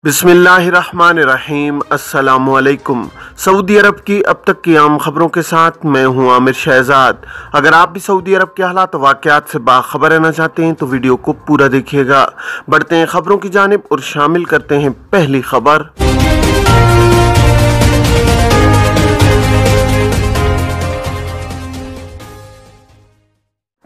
बिस्मिल्लाहिर्रहमानिर्रहीम। अस्सलामुअलैकुम। सऊदी अरब की अब तक की आम खबरों के साथ मैं हूं आमिर शहजाद। अगर आप भी सऊदी अरब के हालात वाक़यात से बाखबर रहना चाहते हैं तो वीडियो को पूरा देखिएगा। बढ़ते हैं खबरों की जानिब और शामिल करते हैं पहली खबर।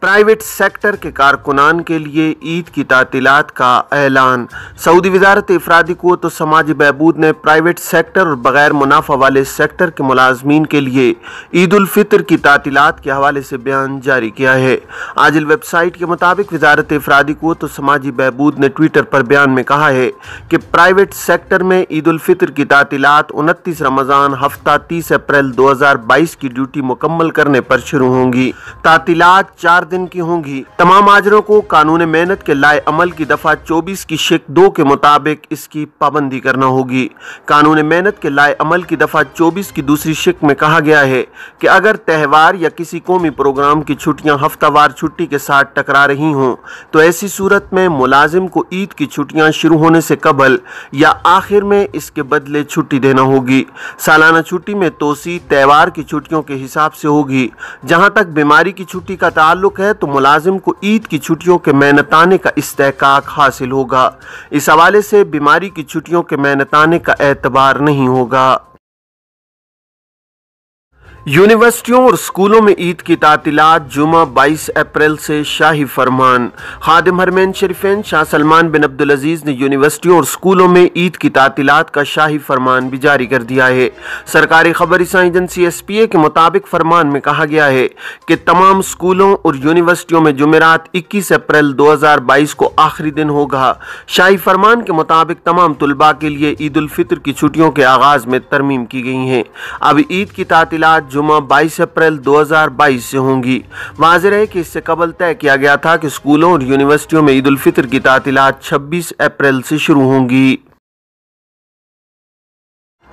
प्राइवेट सेक्टर के कारकुनान के लिए ईद की तातीलात का ऐलान। सऊदी वजारत इफरादी क़ुव्वत और समाजी बहबूद ने प्राइवेट सेक्टर और बगैर मुनाफा वाले सेक्टर के मुलाजमीन के लिए ईद उल फितर की तातीलात के हवाले से बयान जारी किया है। आजिल वेबसाइट के मुताबिक वजारत इफरादी क़ुव्वत और समाजी बहबूद ने ट्विटर पर बयान में कहा है कि प्राइवेट सेक्टर में ईद उल फितर की तातीलात 29 रमज़ान हफ्ता 30 अप्रैल 2022 की ड्यूटी मुकम्मल करने पर शुरू होंगी। तातीलात 4 दिन की होंगी। तमाम आजरों को कानून मेहनत के लाए अमल की दफा 24 की शिक 2 के मुताबिक इसकी पाबंदी करना होगी। कानून मेहनत के लाए अमल की दफा 24 की दूसरी शिक में कहा गया है कि अगर त्यौहार या किसी कौमी प्रोग्राम की छुट्टियां हफ्तावार छुट्टी के साथ टकरा रही हों तो ऐसी सूरत में मुलाजिम को ईद की छुट्टियां शुरू होने से कबल या आखिर में इसके बदले छुट्टी देना होगी। सालाना छुट्टी में तोसी त्यौहार की छुट्टियों के हिसाब से होगी। जहां तक बीमारी की छुट्टी का ताल्लुक है तो मुलाजिम को ईद की छुट्टियों के मेहनताने का इस्तेहकाक हासिल होगा। इस हवाले से बीमारी की छुट्टियों के मेहनताने का एतबार नहीं होगा। यूनिवर्सिटियों और स्कूलों में ईद की तातीलात जुमा 22 अप्रैल से शाही फरमान। खादिम हरमैन शरीफैन शाह सलमान बिन अब्दुल अजीज ने यूनिवर्सिटियों और स्कूलों में ईद की तातीलात का शाही फरमान भी जारी कर दिया है। सरकारी खबर रसानी एजेंसी SPA के मुताबिक फरमान में कहा गया है कि तमाम स्कूलों और यूनिवर्सिटियों में जुमेरात 21 अप्रैल 2022 को आखिरी दिन होगा। शाही फरमान के मुताबिक तमाम तुलबा के लिए ईद उल फितर की छुट्टियों के आगाज में तरमीम की गई हैं। अब ईद की तातीलात जुमा 22 अप्रैल 2022 से होंगी। वाज़ेह है कि इससे कबल तय किया गया था कि स्कूलों और यूनिवर्सिटियों में ईद उल फितर की तातीलात 26 अप्रैल से शुरू होंगी।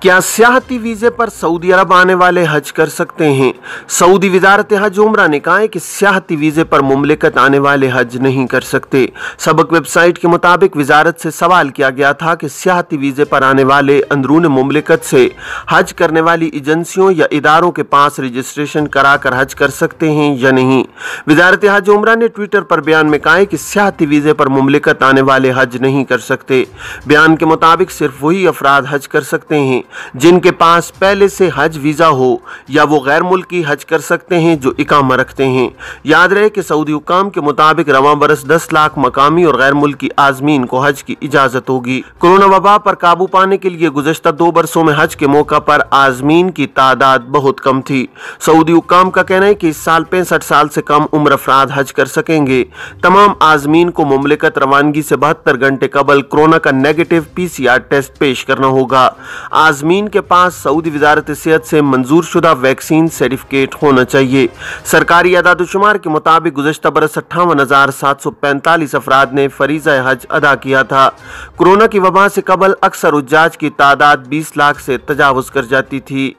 क्या सियाहती वीज़े पर सऊदी अरब आने वाले हज कर सकते हैं? सऊदी वजारत हज उम्रा ने कहा है कि सियाहती वीज़े पर मुमलिकत आने वाले हज नहीं कर सकते। सबक वेबसाइट के मुताबिक वजारत से सवाल किया गया था कि सियाहती वीज़े पर आने वाले अंदरून मुमलिकत से हज करने वाली एजेंसियों या इदारों के पास रजिस्ट्रेशन करा कर हज कर सकते हैं या नहीं। वजारत हज उम्रा ने ट्विटर पर बयान में कहा है कि सियाहती वीज़े पर मुमलिकत आने वाले हज नहीं कर सकते। बयान के मुताबिक सिर्फ वही अफराद हज कर सकते हैं जिनके पास पहले से हज वीज़ा हो या वो गैर मुल्की हज कर सकते हैं जो इकामा रखते हैं। याद रहे कि सऊदी हुक्काम के मुताबिक रवां बरस 10 लाख मकामी और गैर मुल्की आज़मीन को हज की इजाज़त होगी। कोरोना वबा पर काबू पाने के लिए गुज़श्ता 2 बरसों में हज के मौका पर आज़मीन की तादाद बहुत कम थी। सऊदी हुक्काम का कहना है कि इस साल 65 साल से कम उम्र अफराद हज कर सकेंगे। तमाम आज़मीन को मुमलिकत रवानगी से 72 घंटे कबल कोरोना का नेगेटिव PCR टेस्ट पेश करना होगा। आज़मीन के पास सऊदी वजारत सेहत से मंजूर शुदा वैक्सीन सर्टिफिकेट होना चाहिए। सरकारी अदाद-ओ-शुमार के मुताबिक गुज़श्ता बरस 58,745 अफराद ने फरीज़ा हज अदा किया था। कोरोना की वबा से कबल अक्सर हुज्जाज की तादाद 20 लाख से तजावुज़ कर जाती थी।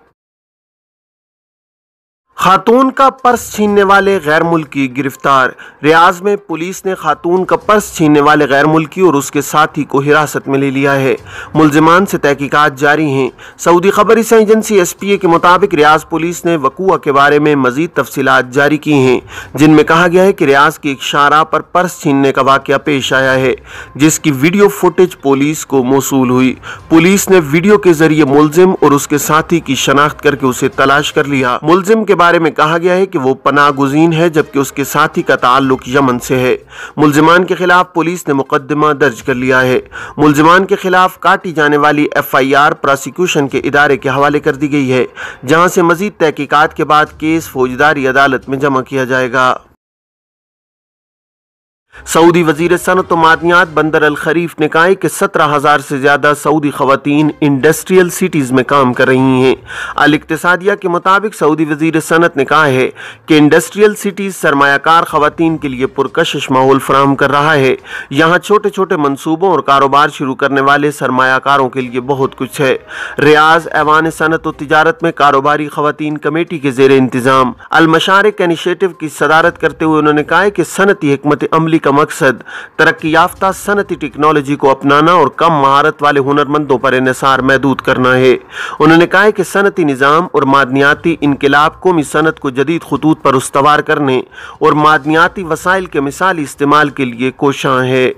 खातून का पर्स छीनने वाले गैर मुल्की गिरफ्तार। रियाज में पुलिस ने खातून का पर्स छीनने वाले गैर मुल्की और उसके साथी को हिरासत में ले लिया है। मुलजिमान से तहकीकात जारी हैं। सऊदी खबर रसानी एजेंसी SPA के मुताबिक रियाज पुलिस ने वक़ूआ के बारे में मजीद तफसीलात जारी की हैं, जिनमें कहा गया है कि रियाज की एक शाहराह पर पर्स छीनने का वाक़या पेश आया है, जिसकी वीडियो फुटेज पुलिस को मौसूल हुई। पुलिस ने वीडियो के जरिए मुलजिम और उसके साथी की शनाख्त करके उसे तलाश कर लिया। मुलजिम के बारे में कहा गया है कि वो पनाह गुज़ीन है जबकि उसके साथी का ताल्लुक यमन से है। मुलजिमान के खिलाफ पुलिस ने मुकदमा दर्ज कर लिया है। मुलजिमान के खिलाफ काटी जाने वाली FIR प्रोसिक्यूशन के इदारे के हवाले कर दी गई है, जहां से मजीद तहकीकात के बाद केस फौजदारी अदालत में जमा किया जाएगा। सऊदी वजीर सनत व मादनियात बंदर अल खरीफ ने कहा है कि 17,000 से ज्यादा सऊदी खवातीन इंडस्ट्रियल सिटीज में काम कर रही हैं। अल इक्तिसादिया के मुताबिक सऊदी वजीर सनत ने कहा है कि इंडस्ट्रियल सिटीज सरमायाकार खवातीन के लिए पुरकशिश माहौल फराहम कर रहा है। यहाँ छोटे छोटे मनसूबों और कारोबार शुरू करने वाले सरमायाकारों के लिए बहुत कुछ है। रियाज ऐवान सनत व तिजारत में कारोबारी खवातीन कमेटी के जेर इंतजाम अल मशारिक इनिशिएटिव की सदारत करते हुए उन्होंने कहा है कि सनती हिकमत अमली का मकसद तरक्की याफ्ता सनती टेक्नोलॉजी को अपनाना और कम महारत वाले हुनरमंदों पर इन्हिसार महदूद करना है। उन्होंने कहा कि सनती निज़ाम और मादनियाती इनकलाब कौमी सनत को जदीद खतूत पर उस्तवार करने और मादनियाती वसाइल के मिसाली इस्तेमाल के लिए कोशां है।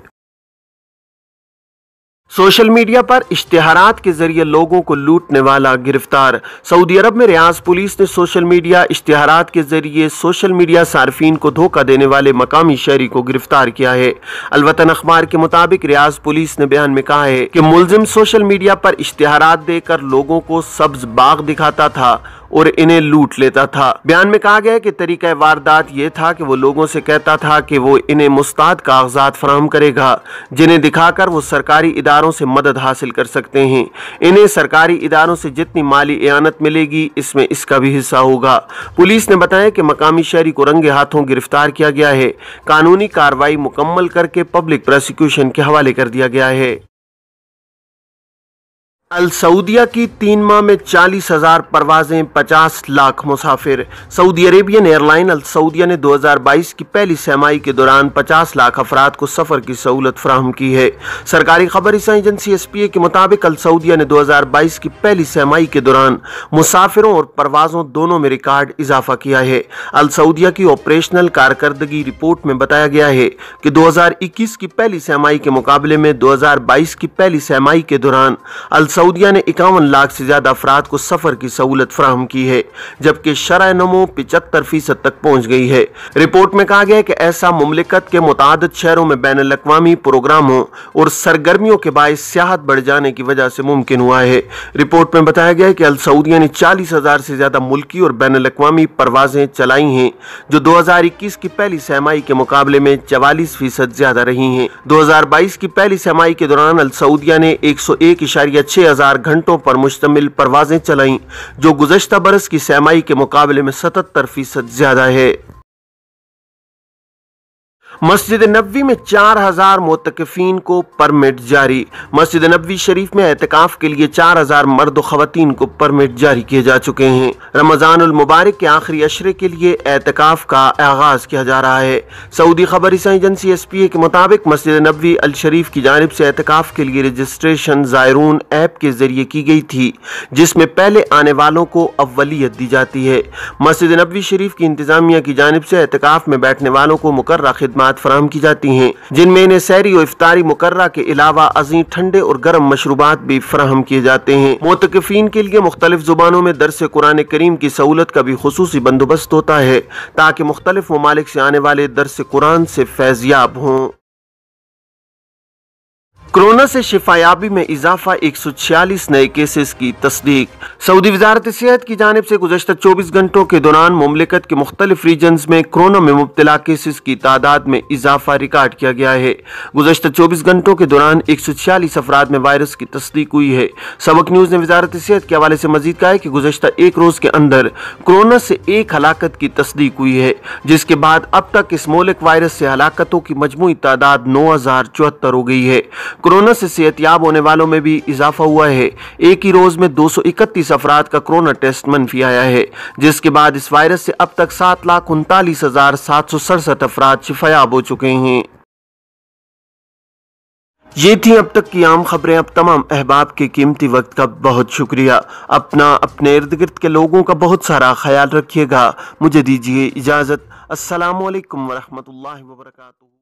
सोशल मीडिया पर इश्तिहारात के जरिए लोगों को लूटने वाला गिरफ्तार। सऊदी अरब में रियाज पुलिस ने सोशल मीडिया इश्तिहारात के जरिए सोशल मीडिया सार्फिन को धोखा देने वाले मकामी शहरी को गिरफ्तार किया है। अलवतन अखबार के मुताबिक रियाज पुलिस ने बयान में कहा है कि मुलजिम सोशल मीडिया पर इश्तिहारात देकर लोगों को सब्ज बाग दिखाता था और इन्हें लूट लेता था। बयान में कहा गया है कि तरीका वारदात ये था कि वो लोगों से कहता था कि वो इन्हें मुस्ताद कागजात फराहम करेगा जिन्हें दिखाकर वो सरकारी इदारों से मदद हासिल कर सकते हैं। इन्हें सरकारी इदारों से जितनी माली इआनत मिलेगी इसमें इसका भी हिस्सा होगा। पुलिस ने बताया कि मकामी शहरी को रंगे हाथों गिरफ्तार किया गया है। कानूनी कार्रवाई मुकम्मल करके पब्लिक प्रोसिक्यूशन के हवाले कर दिया गया है। अल सऊदिया की 3 माह में 40,000 परवाजें, 50 लाख मुसाफिर। सऊदी अरेबियन एयरलाइन अल सऊदिया ने 2022 की पहली सहमाही के दौरान 50 लाख अफराद को सफ़र की सहूलत फराहम की है। सरकारी खबर एजेंसी SPA के मुताबिक अल सऊदिया ने 2022 की पहली सहमाही के दौरान मुसाफिरों और परवाजों दोनों में रिकॉर्ड इजाफा किया है। अल सऊदिया की ऑपरेशनल कारकर्दगी रिपोर्ट में बताया गया है कि 2021 की पहली सहमाही के मुकाबले में 2022 की पहली सहमाही के दौरान अल सऊदिया ने 51 लाख से ज्यादा अफराद को सफर की सहूलत फराहम की है, जबकि शरह नमो 75% तक पहुंच गई है। रिपोर्ट में कहा गया है कि ऐसा मुमलिकत के मुतादिद शहरों में बैन अल-अक़वामी प्रोग्रामों और सरगर्मियों के बायस सियाहत बढ़ जाने की वजह से मुमकिन हुआ है। रिपोर्ट में बताया गया है कि अल सऊदिया ने 40,000 से ज्यादा मुल्की और बैन अल-अक़वामी परवाजें चलाई हैं, जो 2021 की पहली सहमाही के मुकाबले में 44% ज्यादा रही हैं। 2022 की पहली सहमाही के दौरान अल सऊदिया ने 101.6 घंटों पर मुश्तमिल परवाजें चलाईं, जो गुज़श्ता बरस की सहमाही के मुकाबले में 77% ज्यादा है। मस्जिद नबवी में 4,000 मोतकफीन को परमिट जारी। मस्जिद नबवी शरीफ में एतकाफ के लिए 4,000 मर्द ख़वातीन को परमिट जारी किए जा चुके हैं। रमज़ानुल मुबारक के आखिरी अशरे के लिए एतकाफ का आगाज किया जा रहा है। सऊदी खबर एजेंसी SPA के मुताबिक मस्जिद नबवी अल शरीफ की जानिब से एतकाफ के लिए रजिस्ट्रेशन ज़ायरून ऐप के जरिए की गई थी, जिसमें पहले आने वालों को अव्वलियत दी जाती है। मस्जिद नबवी शरीफ की इंतजामिया की जानिब से एतकाफ में बैठने वालों को मुकर्रर खिदमत फराहम की जाती हैं, जिनमें इन्हें सहरी और इफ्तारी मुकर्रर के अलावा अज़ीम ठंडे और गर्म मशरूबात भी फराहम किए जाते हैं। मोतकफीन के लिए मुख्तलिफ जुबानों में दर्स कुरान करीम की सहूलत का भी खुसूसी बंदोबस्त होता है, ताकि मुख्तलिफ ममालिक से आने वाले दर्स कुरान से फैज़याब हों। कोरोना से शिफायाबी में इजाफा, 146 नए केसेस की तस्दीक। सऊदी वजारत सेहत की जानिब से गुज़श्ता 24 घंटों के दौरान मुमलिकत के मुख्तलिफ रीजन्स में कोरोना में मुब्तला केसेस की तादाद में इजाफा रिकॉर्ड किया गया है। गुज़श्ता 24 घंटों के दौरान 146 अफराद में वायरस की तस्दीक हुई है। सबक न्यूज़ ने वजारत सेहत के हवाले से मजीद कहा है कि गुज़श्ता एक रोज़ के अंदर कोरोना से 1 हलाकत की तस्दीक हुई है, जिसके बाद अब तक इस मोहलिक वायरस से हलाकतों की मजमूई तादाद 9,074 हो गई है। कोरोना से सेहतयाब होने वालों में भी इजाफा हुआ है। एक ही रोज में 231 अफराद का कोरोना टेस्ट मनफी आया है, जिसके बाद इस वायरस से अब तक 7,39,767 अफराद शिफायाब हो चुके हैं। ये थी अब तक की आम खबरें। अब तमाम अहबाब के कीमती वक्त का बहुत शुक्रिया। अपना, अपने इर्द गिर्द के लोगों का बहुत सारा ख्याल रखिएगा। मुझे दीजिए इजाजत। अस्सलामु अलैकुम वरहमतुल्लाहि वबरकातुहू।